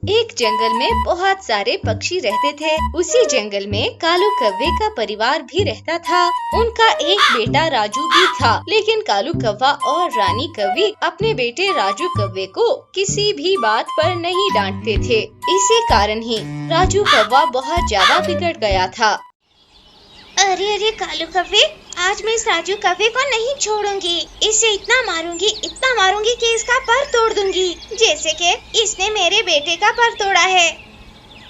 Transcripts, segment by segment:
एक जंगल में बहुत सारे पक्षी रहते थे। उसी जंगल में कालू कौवे का परिवार भी रहता था। उनका एक बेटा राजू भी था, लेकिन कालू कौवा और रानी कौवी अपने बेटे राजू कौवे को किसी भी बात पर नहीं डांटते थे। इसी कारण ही राजू कौवा बहुत ज्यादा बिगड़ गया था। अरे अरे कालू कौवे, आज मैं इस राजू कौवे को नहीं छोड़ूंगी। इसे इतना मारूंगी कि इसका पर तोड़ दूंगी, जैसे कि इसने मेरे बेटे का पर तोड़ा है।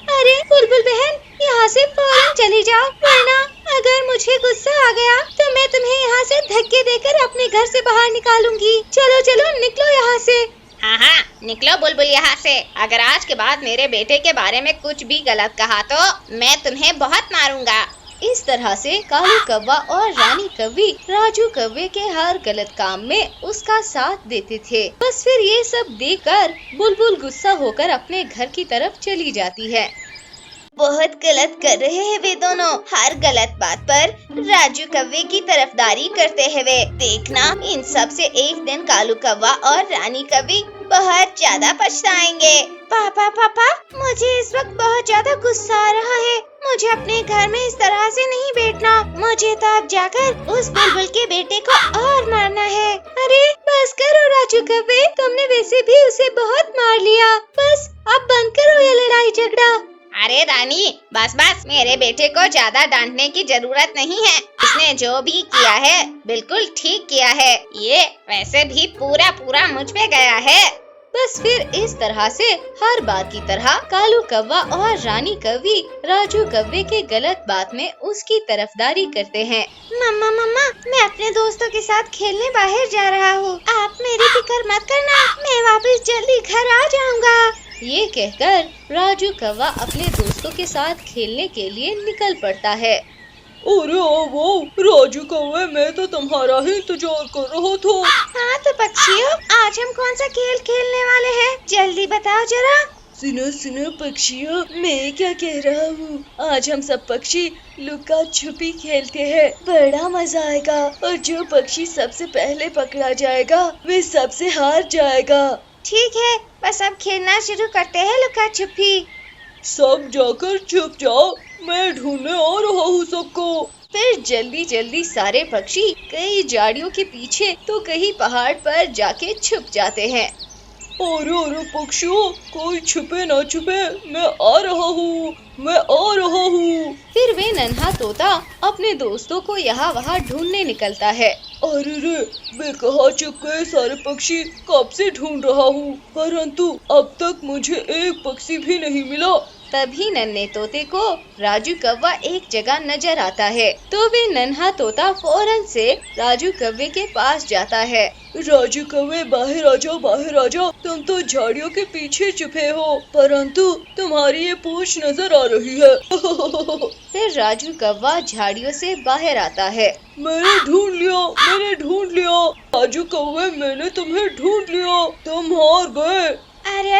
अरे बुलबुल बहन, यहाँ से फौरन चली जाओ, वरना अगर मुझे गुस्सा आ गया तो मैं तुम्हें यहाँ से धक्के देकर अपने घर से बाहर निकालूंगी। चलो चलो निकलो यहाँ से। हाँ, निकलो बुलबुल यहाँ से। अगर आज के बाद मेरे बेटे के बारे में कुछ भी गलत कहा तो मैं तुम्हें बहुत मारूंगा। इस तरह से कालू कौवा और रानी कौवी राजू कौवे के हर गलत काम में उसका साथ देते थे। बस फिर ये सब देखकर बुलबुल गुस्सा होकर अपने घर की तरफ चली जाती है। बहुत गलत कर रहे हैं वे दोनों। हर गलत बात पर राजू कौवे की तरफदारी करते हैं वे। देखना, इन सब से एक दिन कालू कौवा और रानी कौवी बहुत ज्यादा पछताएंगे। पापा, मुझे इस वक्त बहुत ज्यादा गुस्सा आ रहा है। मुझे अपने घर में इस तरह से नहीं बैठना। मुझे तो अब जाकर उस बुलबुल के बेटे को और मारना है। अरे बस करो राजू कौवे, तुमने वैसे भी उसे बहुत मार लिया। बस अब बंद करो ये लड़ाई झगड़ा। अरे रानी, बस मेरे बेटे को ज्यादा डांटने की जरूरत नहीं है। उसने जो भी किया है बिल्कुल ठीक किया है। ये वैसे भी पूरा मुझ पे गया है। बस फिर इस तरह से हर बार की तरह कालू कौवा और रानी कौवी राजू कौवे के गलत बात में उसकी तरफदारी करते हैं। मम्मा, मैं अपने दोस्तों के साथ खेलने बाहर जा रहा हूँ। आप मेरी फिक्र मत करना, मैं वापस जल्दी घर आ जाऊँगा। ये कहकर राजू कौवा अपने दोस्तों के साथ खेलने के लिए निकल पड़ता है। अरे वो राजू कौवे, मैं तो तुम्हारा ही इंतजार कर रहा था। हाँ तो पक्षियों, आज हम कौन सा खेल खेलने वाले हैं? जल्दी बताओ जरा। सुनो पक्षियों, मैं क्या कह रहा हूँ, आज हम सब पक्षी लुका छुपी खेलते हैं। बड़ा मजा आएगा और जो पक्षी सबसे पहले पकड़ा जाएगा वे सबसे हार जाएगा। ठीक है, बस अब खेलना शुरू करते हैं लुका छुपी। सब जाकर छुप जाओ, मैं ढूंढने आ रहा हूँ सबको। फिर जल्दी सारे पक्षी कई झाड़ियों के पीछे तो कहीं पहाड़ पर जाके छुप जाते हैं। अरे पक्षियों, कोई छुपे ना छुपे, मैं आ रहा हूँ। फिर वे नन्हा तोता अपने दोस्तों को यहाँ वहाँ ढूंढने निकलता है। अरे मैं कहाँ छुप गए सारे पक्षी, कब से ढूंढ रहा हूँ, परंतु अब तक मुझे एक पक्षी भी नहीं मिला। तभी नन्हे तोते को राजू कौवा एक जगह नजर आता है, तो वे नन्हा तोता फौरन से राजू कौवे के पास जाता है। राजू कौवे, बाहर आ जाओ। तुम तो झाड़ियों के पीछे छुपे हो, परंतु तुम्हारी ये पूंछ नजर आ रही है। फिर राजू कौवा झाड़ियों से बाहर आता है। मैंने ढूंढ लिया राजू कौवे, मैंने तुम्हें ढूंढ लिया, तुम हार गए। अरे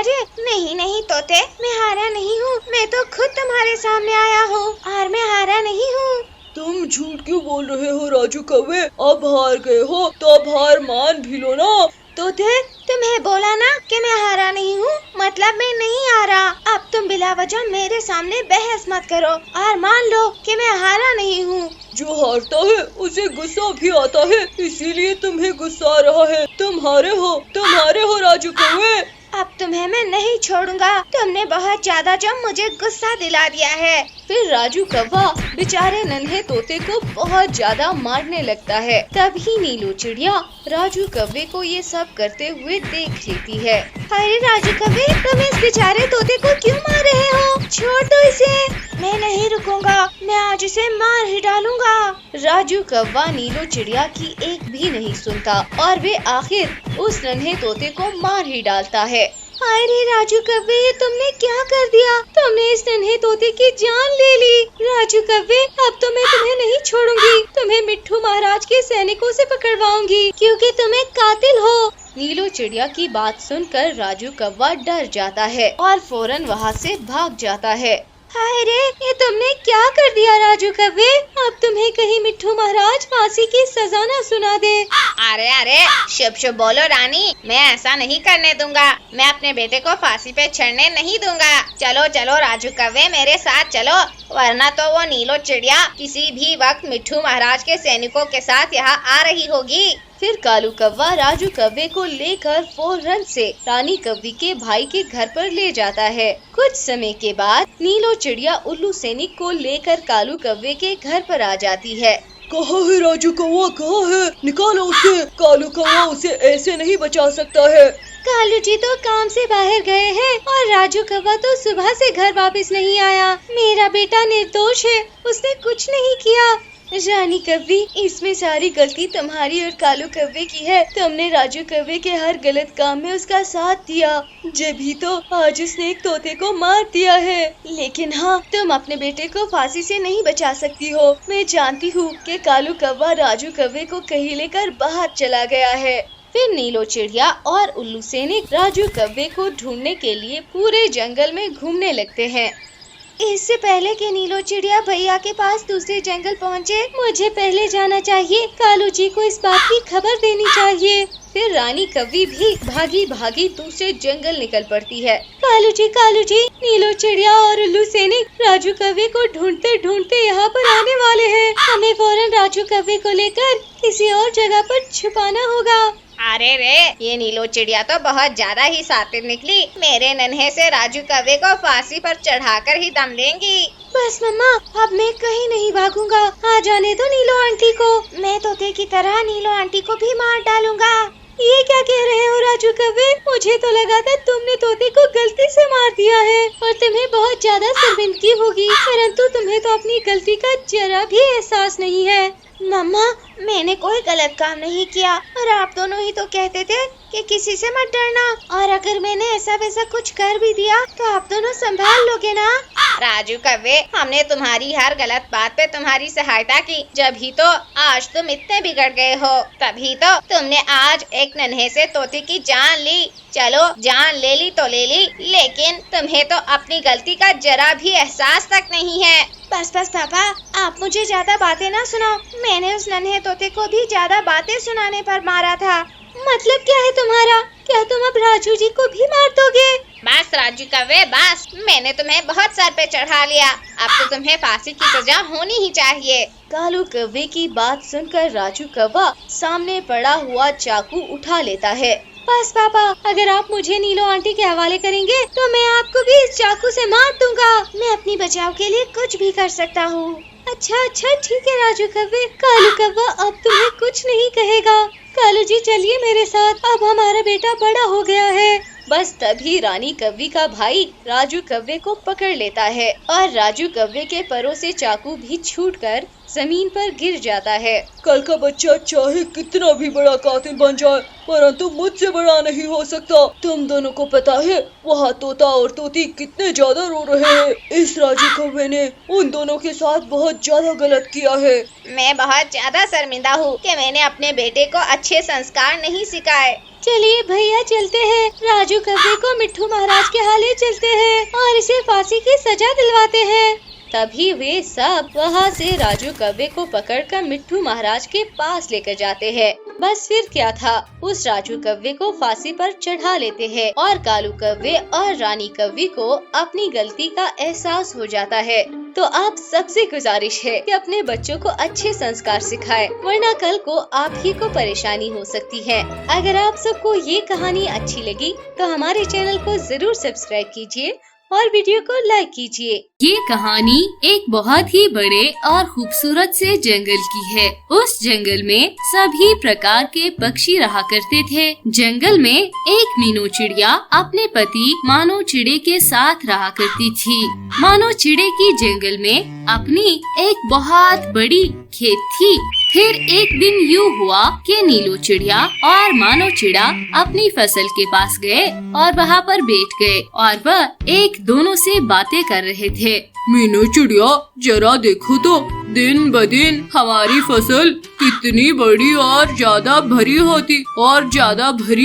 नहीं तोते, मैं हारा नहीं हूँ। मैं तो खुद तुम्हारे सामने आया हूँ और मैं हारा नहीं हूँ। तुम झूठ क्यों बोल रहे हो राजू कौवे? अब हार गए हो तो अब हार मान भी लो ना। तोते, तुम्हें बोला ना कि मैं हारा नहीं हूँ, मतलब मैं नहीं हारा। अब तुम बिला वजह मेरे सामने बहस मत करो और मान लो कि मैं हारा नहीं हूँ। जो हारता है उसे गुस्सा भी आता है, इसीलिए तुम्हें गुस्सा आ रहा है। तुम हारे हो राजू कौवे। अब तुम्हें मैं नहीं छोड़ूंगा। तुमने बहुत ज्यादा जब मुझे गुस्सा दिला दिया है। फिर राजू कौवा बेचारे नन्हे तोते को बहुत ज्यादा मारने लगता है। तभी नीलू चिड़िया राजू कौवे को ये सब करते हुए देख लेती है। अरे राजू कौवे, तुम इस बेचारे तोते को क्यों मार रहे हो? छोड़ दो इसे। मैं नहीं रुकूंगा, मैं आज इसे मार ही डालूंगा। राजू कौवा नीलू चिड़िया की एक भी नहीं सुनता और वे आखिर उस नन्हे तोते को मार ही डालता है। अरे राजू कौवे, तुमने क्या कर दिया? तुमने इस नन्हे तोते की जान ले ली। राजू कौवे, अब तो मैं तुम्हें नहीं छोड़ूंगी। तुम्हें मिट्ठू महाराज के सैनिकों से पकड़वाऊंगी, क्योंकि तुम एक कातिल हो। नीलू चिड़िया की बात सुनकर राजू कौवा डर जाता है और फौरन वहाँ से भाग जाता है। हाय रे, ये तुमने क्या कर दिया राजू कव्वे? अब तुम्हें कहीं मिट्ठू महाराज फांसी की सजा न सुना दे। अरे अरे, शुभ शुभ बोलो रानी, मैं ऐसा नहीं करने दूंगा। मैं अपने बेटे को फांसी पे चढ़ने नहीं दूंगा। चलो चलो राजू कव्वे, मेरे साथ चलो, वरना तो वो नीलो चिड़िया किसी भी वक्त मिट्ठू महाराज के सैनिकों के साथ यहाँ आ रही होगी। फिर कालू कव्वा राजू कव्वे को लेकर फौरन से रानी कव्वी के भाई के घर पर ले जाता है। कुछ समय के बाद नीलो चिड़िया उल्लू सैनिक को लेकर कालू कव्वे के घर पर आ जाती है। कहाँ है राजू कौवा, कहाँ है? निकालो उसे। कालू कौवा उसे ऐसे नहीं बचा सकता है। कालू जी तो काम से बाहर गए हैं और राजू कव्वा तो सुबह से घर वापस नहीं आया। मेरा बेटा निर्दोष है, उसने कुछ नहीं किया। रानी कव्वी, इसमें सारी गलती तुम्हारी और कालू कव्वे की है। तुमने राजू कव्वे के हर गलत काम में उसका साथ दिया, जभी तो आज उसने एक तोते को मार दिया है। लेकिन हाँ, तुम अपने बेटे को फांसी से नहीं बचा सकती हो। मैं जानती हूँ कि कालू कव्वा राजू कव्वे को कहीं लेकर बाहर चला गया है। फिर नीलो चिड़िया और उल्लू सैनिक राजू कव्वे को ढूंढने के लिए पूरे जंगल में घूमने लगते हैं। इससे पहले कि नीलो चिड़िया भैया के पास दूसरे जंगल पहुँचे, मुझे पहले जाना चाहिए। कालू जी को इस बात की खबर देनी चाहिए। फिर रानी कव्वी भी भागी भागी दूसरे जंगल निकल पड़ती है। कालू जी, नीलो चिड़िया और उल्लू सैनिक राजू कव्वे को ढूंढते ढूंढते यहाँ पर आने वाले हैं। हमें फौरन राजू कव्वे को लेकर किसी और जगह पर छुपाना होगा। अरे रे, ये नीलो चिड़िया तो बहुत ज्यादा ही शातिर निकली। मेरे नन्हे से राजू कव्वे को फांसी पर चढ़ाकर ही दम लेंगी। बस मम्मा, अब मैं कहीं नहीं भागूंगा। आ जाने दो नीलो आंटी को। मैं तोते की तरह नीलो आंटी को भी मार डालूंगा। ये क्या कह रहे हो राजू कव्वे? मुझे तो लगा था तुमने तोते को गलती से मार दिया है और तुम्हें बहुत ज्यादा शर्मिंदगी होगी, परंतु तुम्हें तो अपनी गलती का जरा भी एहसास नहीं है। मम्मा, मैंने कोई गलत काम नहीं किया और आप दोनों ही तो कहते थे कि किसी से मत डरना, और अगर मैंने ऐसा वैसा कुछ कर भी दिया तो आप दोनों संभाल लोगे ना? राजू कव्वे, हमने तुम्हारी हर गलत बात पे तुम्हारी सहायता की, जब ही तो आज तुम इतने बिगड़ गए हो। तभी तो तुमने आज एक नन्हे से तोते की जान ली। चलो, जान ले ली तो ले ली, लेकिन तुम्हें तो अपनी गलती का जरा भी एहसास तक नहीं है। बस पापा, आप मुझे ज्यादा बातें ना सुनाओ। मैंने उस नन्हे तोते को भी ज्यादा बातें सुनाने पर मारा था। मतलब क्या है तुम्हारा? क्या तुम अब राजू जी को भी मार दोगे? बस राजू कव्वे, बस। मैंने तुम्हें बहुत सर पे चढ़ा लिया। अब तो तुम्हें फांसी की सजा होनी ही चाहिए। कालू कव्वे की बात सुनकर राजू कव्वा सामने पड़ा हुआ चाकू उठा लेता है। बस पापा, अगर आप मुझे नीलो आंटी के हवाले करेंगे तो मैं आपको भी इस चाकू से मार दूंगा। मैं अपनी बचाव के लिए कुछ भी कर सकता हूँ। अच्छा, ठीक है राजू कव्वे। कालू कव्वा अब तुम्हें कुछ नहीं कहेगा। कालू जी, चलिए मेरे साथ, अब हमारा बेटा बड़ा हो गया है। बस तभी रानी कव्वी का भाई राजू कव्वे को पकड़ लेता है और राजू कव्वे के परों से चाकू भी छूटकर जमीन पर गिर जाता है। कल का बच्चा चाहे कितना भी बड़ा कातिल बन जाए, परंतु मुझसे बड़ा नहीं हो सकता। तुम दोनों को पता है वहाँ तोता और तोती कितने ज्यादा रो रहे हैं। इस राजू कव्वे ने उन दोनों के साथ बहुत ज्यादा गलत किया है। मैं बहुत ज्यादा शर्मिंदा हूँ कि मैंने अपने बेटे को अच्छे संस्कार नहीं सिखाए। चलिए भैया, चलते हैं। राजू कव्वे को मिट्ठू महाराज के हाल चलते हैं और इसे फांसी की सजा दिलवाते हैं। तभी वे सब वहाँ से राजू कव्वे को पकड़कर मिट्ठू महाराज के पास लेकर जाते हैं। बस फिर क्या था, उस राजू कव्वे को फांसी पर चढ़ा लेते हैं और कालू कव्वे और रानी कव्वी को अपनी गलती का एहसास हो जाता है। तो आप सबसे गुजारिश है कि अपने बच्चों को अच्छे संस्कार सिखाएं, वरना कल को आप ही को परेशानी हो सकती है। अगर आप सबको ये कहानी अच्छी लगी तो हमारे चैनल को जरूर सब्सक्राइब कीजिए और वीडियो को लाइक कीजिए। ये कहानी एक बहुत ही बड़े और खूबसूरत से जंगल की है। उस जंगल में सभी प्रकार के पक्षी रहा करते थे। जंगल में एक मीनू चिड़िया अपने पति मानो चिड़े के साथ रहा करती थी। मानो चिड़े की जंगल में अपनी एक बहुत बड़ी खेत थी। फिर एक दिन यूँ हुआ कि नीलो चिड़िया और मानो चिड़ा अपनी फसल के पास गए और वहाँ पर बैठ गए और वह एक दोनों से बातें कर रहे थे। मीनू चिड़िया, जरा देखो तो दिन ब दिन हमारी फसल कितनी बड़ी और ज्यादा भरी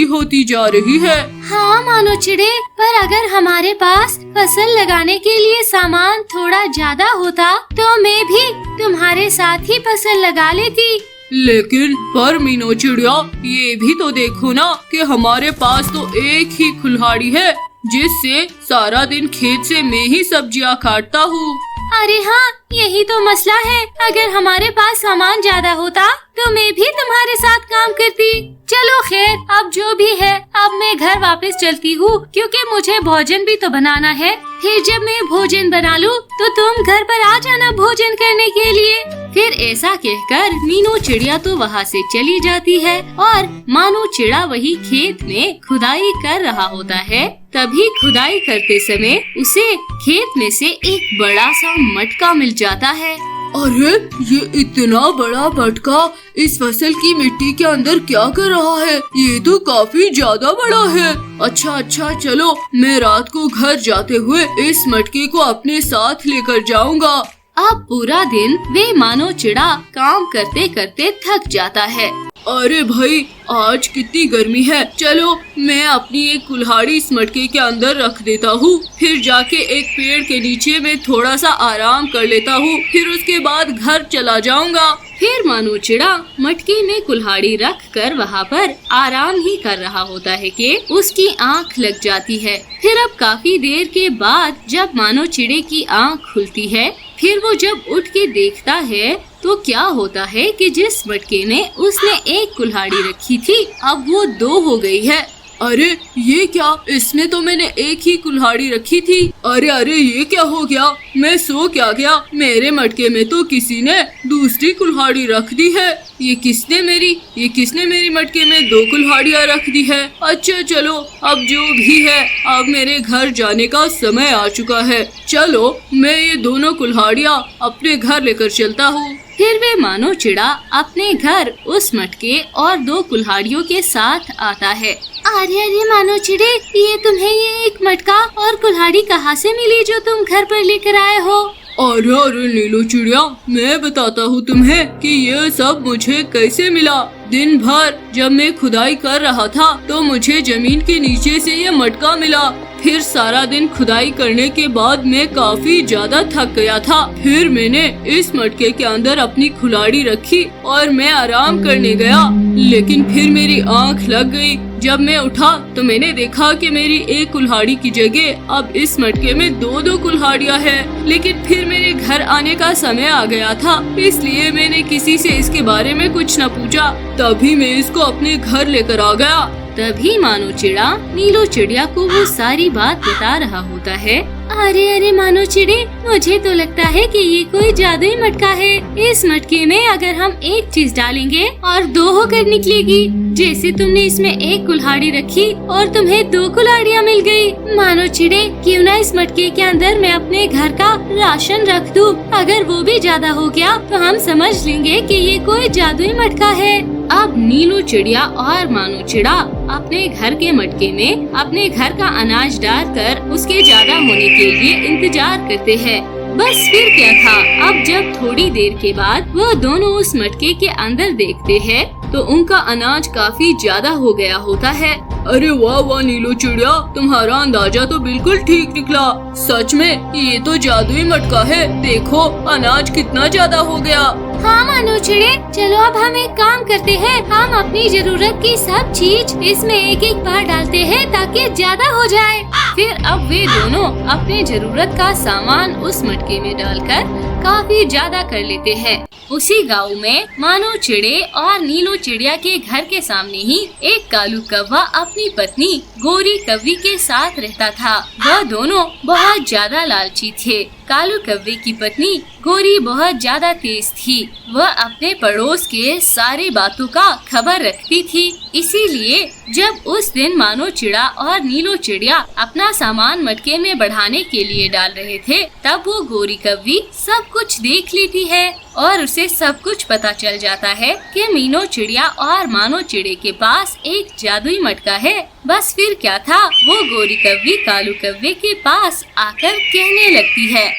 होती जा रही है। हाँ मानो चिड़े, पर अगर हमारे पास फसल लगाने के लिए सामान थोड़ा ज्यादा होता तो मैं भी तुम्हारे साथ ही फसल लगा लेती। लेकिन पर मीनू चिड़िया, ये भी तो देखो ना कि हमारे पास तो एक ही कुल्हाड़ी है जिससे सारा दिन खेत से मैं ही सब्जियां काटता हूँ। अरे हाँ, यही तो मसला है। अगर हमारे पास सामान ज्यादा होता तो मैं भी तुम्हारे साथ काम करती। चलो खैर, अब जो भी है, अब मैं घर वापस चलती हूँ क्योंकि मुझे भोजन भी तो बनाना है। फिर जब मैं भोजन बना लूँ तो तुम घर पर आ जाना भोजन करने के लिए। फिर ऐसा कहकर मीनू चिड़िया तो वहाँ से चली जाती है और मानो चिड़ा वही खेत में खुदाई कर रहा होता है। तभी खुदाई करते समय उसे खेत में से एक बड़ा सा मटका मिल जाता है। अरे ये इतना बड़ा मटका इस फसल की मिट्टी के अंदर क्या कर रहा है? ये तो काफी ज्यादा बड़ा है। अच्छा चलो, मैं रात को घर जाते हुए इस मटके को अपने साथ लेकर जाऊंगा। अब पूरा दिन वे मानो चिड़ा काम करते करते थक जाता है। अरे भाई, आज कितनी गर्मी है। चलो मैं अपनी एक कुल्हाड़ी इस मटके के अंदर रख देता हूँ, फिर जाके एक पेड़ के नीचे में थोड़ा सा आराम कर लेता हूँ, फिर उसके बाद घर चला जाऊंगा। फिर मानो चिड़ा मटके में कुल्हाड़ी रख कर वहाँ पर आराम ही कर रहा होता है कि उसकी आँख लग जाती है। फिर अब काफी देर के बाद जब मानो चिड़े की आँख खुलती है, फिर वो जब उठ के देखता है तो क्या होता है कि जिस मटके में उसने एक कुल्हाड़ी रखी थी अब वो 2 हो गई है। अरे ये क्या, इसमें तो मैंने एक ही कुल्हाड़ी रखी थी। अरे ये क्या हो गया, मैं सो क्या गया? मेरे मटके में तो किसी ने दूसरी कुल्हाड़ी रख दी है। ये किसने मेरी मटके में 2 कुल्हाड़ियाँ रख दी है। अच्छा चलो, अब जो भी है, अब मेरे घर जाने का समय आ चुका है। चलो मैं ये दोनों कुल्हाड़ियाँ अपने घर लेकर चलता हूँ। फिर वे मानो चिड़ा अपने घर उस मटके और 2 कुल्हाड़ियों के साथ आता है। अरे मानो चिड़े, ये तुम्हें ये एक मटका और कुल्हाड़ी कहाँ से मिली जो तुम घर पर लेकर आए हो? अरे नीलू चिड़िया, मैं बताता हूँ तुम्हें कि ये सब मुझे कैसे मिला। दिन भर जब मैं खुदाई कर रहा था तो मुझे जमीन के नीचे से ये मटका मिला। फिर सारा दिन खुदाई करने के बाद मैं काफी ज्यादा थक गया था। फिर मैंने इस मटके के अंदर अपनी कुल्हाड़ी रखी और मैं आराम करने गया, लेकिन फिर मेरी आंख लग गई। जब मैं उठा तो मैंने देखा कि मेरी एक कुल्हाड़ी की जगह अब इस मटके में 2 कुल्हाड़ियाँ हैं। लेकिन फिर मेरे घर आने का समय आ गया था, इसलिए मैंने किसी से इसके बारे में कुछ न पूछा। तभी मैं इसको अपने घर लेकर आ गया। तभी मानो चिड़ा नीलो चिड़िया को वो सारी बात बता रहा होता है। अरे मानो चिड़े, मुझे तो लगता है कि ये कोई जादुई मटका है। इस मटके में अगर हम एक चीज डालेंगे और 2 होकर निकलेगी। जैसे तुमने इसमें एक कुल्हाड़ी रखी और तुम्हें 2 कुल्हाड़ियाँ मिल गई। मानो चिड़े, क्यों ना इस मटके के अंदर मैं अपने घर का राशन रख दूं। अगर वो भी ज्यादा हो गया तो हम समझ लेंगे कि ये कोई जादुई मटका है। अब नीलू चिड़िया और मानो चिड़ा अपने घर के मटके में अपने घर का अनाज डालकर उसके ज्यादा होने के लिए इंतजार करते हैं। बस फिर क्या था, अब जब थोड़ी देर के बाद वो दोनों उस मटके के अंदर देखते हैं तो उनका अनाज काफी ज्यादा हो गया होता है। अरे वाह नीलू चिड़िया, तुम्हारा अंदाजा तो बिल्कुल ठीक निकला। सच में ये तो जादुई मटका है। देखो अनाज कितना ज्यादा हो गया। हाँ मानो चिड़े, चलो अब हम एक काम करते हैं। हम अपनी जरूरत की सब चीज इसमें एक बार डालते हैं ताकि ज्यादा हो जाए। फिर अब वे दोनों अपने जरूरत का सामान उस मटके में डालकर काफी ज्यादा कर लेते हैं। उसी गांव में मानो चिड़े और नीलो चिड़िया के घर के सामने ही एक कालू कौवा अपनी पत्नी गोरी कौवी के साथ रहता था। वह दोनों बहुत ज्यादा लालची थे। कालू कौवे की पत्नी गोरी बहुत ज्यादा तेज थी। वह अपने पड़ोस के सारी बातों का खबर रखती थी। इसीलिए जब उस दिन मानो चिड़ा और नीलो चिड़िया अपना सामान मटके में बढ़ाने के लिए डाल रहे थे, तब वो गोरी कौवी सब कुछ देख लेती है और उसे सब कुछ पता चल जाता है कि मीनो चिड़िया और मानो चिड़े के पास एक जादुई मटका है। बस फिर क्या था, वो गोरी कौवी कालू कौवे के पास आकर कहने लगती है,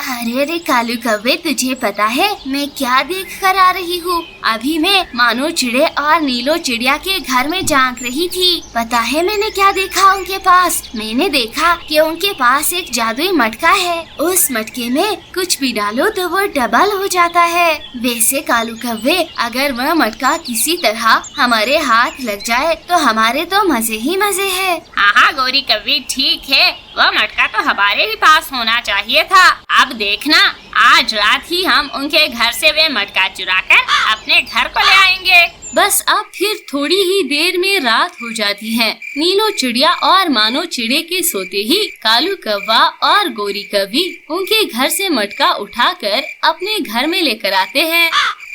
अरे अरे कालू कौवे, तुझे पता है मैं क्या देख कर आ रही हूँ? अभी मैं मानो चिड़े और नीलो चिड़िया के घर में झांक रही थी। पता है मैंने क्या देखा उनके पास? मैंने देखा कि उनके पास एक जादुई मटका है। उस मटके में कुछ भी डालो तो वो डबल हो जाता है। वैसे कालू कौवे, अगर वह मटका किसी तरह हमारे हाथ लग जाए तो हमारे तो मजे ही मजे है। हाँ हाँ गोरी कौवी, ठीक है, वह मटका तो हमारे ही पास होना चाहिए था। अब देखना, आज रात ही हम उनके घर से वे मटका चुराकर अपने घर को ले आएंगे। बस अब फिर थोड़ी ही देर में रात हो जाती है। नीलो चिड़िया और मानो चिड़े के सोते ही कालू कौवा और गोरी कौवी उनके घर से मटका उठाकर अपने घर में लेकर आते हैं।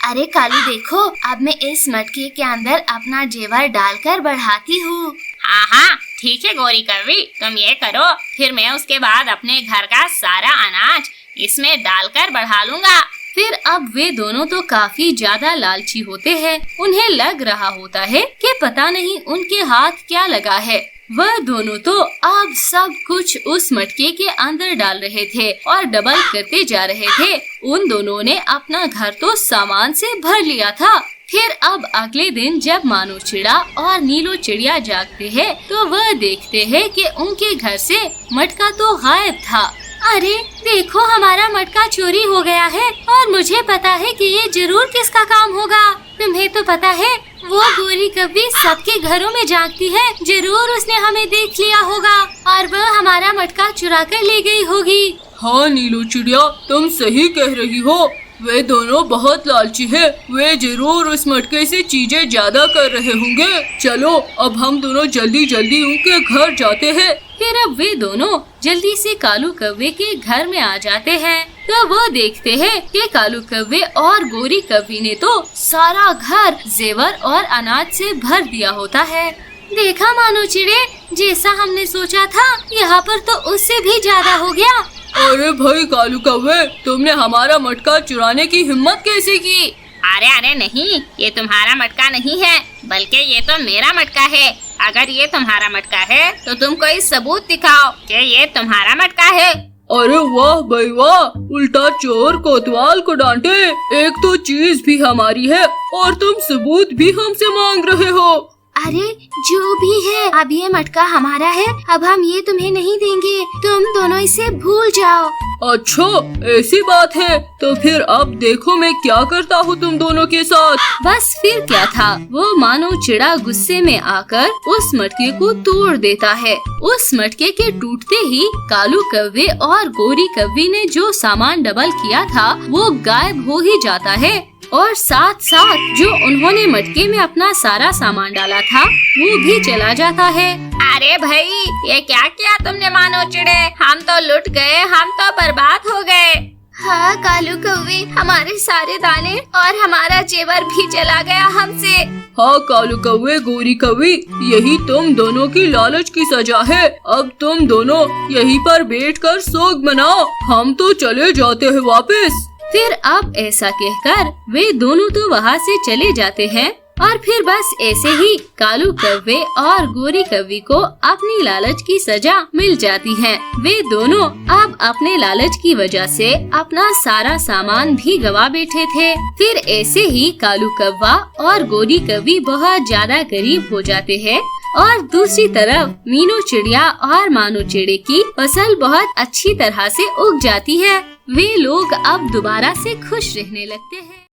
अरे कालू देखो, अब मैं इस मटके के अंदर अपना जेवर डालकर बढ़ाती हूँ। हाँ हाँ ठीक है गोरी कौवी, तुम ये करो, फिर मैं उसके बाद अपने घर का सारा अनाज इसमें डालकर बढ़ा लूँगा। फिर अब वे दोनों तो काफी ज्यादा लालची होते हैं। उन्हें लग रहा होता है कि पता नहीं उनके हाथ क्या लगा है। वह दोनों तो अब सब कुछ उस मटके के अंदर डाल रहे थे और डबल करते जा रहे थे। उन दोनों ने अपना घर तो सामान से भर लिया था। फिर अब अगले दिन जब मानो चिड़ा और नीलो चिड़िया जागते हैं तो वह देखते हैं कि उनके घर से मटका तो गायब था। अरे देखो, हमारा मटका चोरी हो गया है और मुझे पता है कि ये जरूर किसका काम होगा। तुम्हें तो पता है वो गोरी कौवी सबके घरों में झांकती है, जरूर उसने हमें देख लिया होगा और वह हमारा मटका चुरा कर ले गई होगी। हाँ नीलो चिड़िया, तुम सही कह रही हो, वे दोनों बहुत लालची है। वे जरूर उस मटके से चीजें ज्यादा कर रहे होंगे। चलो अब हम दोनों जल्दी जल्दी उनके घर जाते हैं। फिर अब वे दोनों जल्दी से कालू कौवे के घर में आ जाते हैं तो वो देखते हैं कि कालू कौवे और गोरी कौवी ने तो सारा घर जेवर और अनाज से भर दिया होता है। देखा मानो चिड़े, जैसा हमने सोचा था यहाँ पर तो उससे भी ज्यादा हो गया। अरे भाई कालू कौवे, तुमने हमारा मटका चुराने की हिम्मत कैसे की? अरे अरे नहीं, ये तुम्हारा मटका नहीं है, बल्कि ये तो मेरा मटका है। अगर ये तुम्हारा मटका है तो तुम कोई सबूत दिखाओ कि ये तुम्हारा मटका है। अरे वाह भाई वाह, उल्टा चोर कोतवाल को डांटे। एक तो चीज भी हमारी है और तुम सबूत भी हमसे मांग रहे हो। अरे जो भी है, अब ये मटका हमारा है, अब हम ये तुम्हें नहीं देंगे, तुम दोनों इसे भूल जाओ। अच्छा ऐसी बात है, तो फिर अब देखो मैं क्या करता हूँ तुम दोनों के साथ। बस फिर क्या था, वो मानो चिड़ा गुस्से में आकर उस मटके को तोड़ देता है। उस मटके के टूटते ही कालू कौवे और गोरी कौवी ने जो सामान डबल किया था वो गायब हो ही जाता है और साथ साथ जो उन्होंने मटके में अपना सारा सामान डाला था वो भी चला जाता है। अरे भाई, ये क्या किया तुमने मानो चिड़े? हम तो लुट गए, हम तो बर्बाद हो गए। हाँ कालू कौवे, हमारे सारे दाने और हमारा जेवर भी चला गया हमसे। हाँ कालू कौवे गोरी कौवी, यही तुम दोनों की लालच की सजा है। अब तुम दोनों यहीं पर बैठकर शोक मनाओ, हम तो चले जाते हैं वापस। फिर अब ऐसा कहकर वे दोनों तो वहाँ से चले जाते हैं और फिर बस ऐसे ही कालू कौवे और गोरी कौवी को अपनी लालच की सजा मिल जाती है। वे दोनों अब अपने लालच की वजह से अपना सारा सामान भी गवा बैठे थे। फिर ऐसे ही कालू कौवा और गोरी कौवी बहुत ज्यादा गरीब हो जाते हैं और दूसरी तरफ मीनू चिड़िया और मानो चिड़े की फसल बहुत अच्छी तरह से उग जाती है। वे लोग अब दोबारा से खुश रहने लगते हैं।